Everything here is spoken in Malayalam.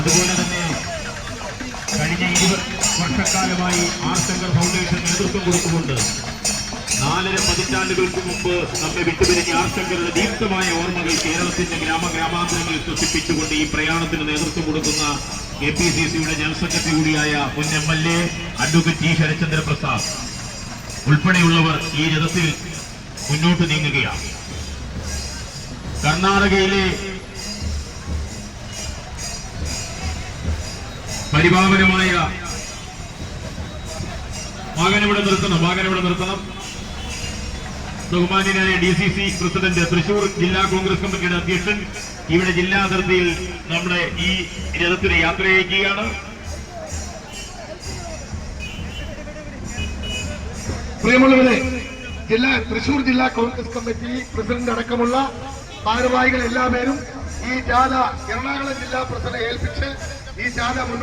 അതുപോലെ തന്നെ കഴിഞ്ഞ 20 വർഷക്കാലമായി ആർ ശങ്കർ ഫൗണ്ടേഷൻ നേതൃത്വം കൊടുത്തുകൊണ്ട് 4 പതിറ്റാണ്ടുകൾക്ക് മുമ്പ് നമ്മെ വിട്ടുപിരിഞ്ഞ ആർ ശങ്കറുടെ ദീപ്തമായ ഓർമ്മകൾ കേരളത്തിന്റെ ഗ്രാമാന്തരങ്ങളിൽ സൃഷ്ടിപ്പിച്ചുകൊണ്ട് ഈ പ്രയാണത്തിന് നേതൃത്വം കൊടുക്കുന്ന KPCCയുടെ ജനറൽ സെക്രട്ടറി കൂടിയായ മുൻ MLA advocate T Sarathchandra Prasad ഉൾപ്പെടെയുള്ളവർ ഈ രഥത്തിൽ മുന്നോട്ട് നീങ്ങുകയാണ്. കർണാടകയിലെ പരിപാവനമായ വാഹനവിടെ നിർത്തണം. ബഹുമാന്യനായ DCC പ്രസിഡന്റ്, തൃശൂർ ജില്ലാ കോൺഗ്രസ് കമ്മിറ്റിയുടെ അധ്യക്ഷൻ ഇവിടെ ജില്ലാ അതിർത്തിയിൽ നമ്മുടെ ഈ രഥത്തിന് യാത്രയക്കുകയാണ്. പ്രിയമുള്ളവരെ, തൃശൂർ ജില്ലാ കോൺഗ്രസ് കമ്മിറ്റി പ്രസിഡന്റ് അടക്കമുള്ള ഭാരവാഹികൾ എല്ലാവരും ഈ ജാഥ എറണാകുളം ജില്ലാ പ്രസിഡന്റ് ഏൽപ്പിച്ച് ഈ ജാഥ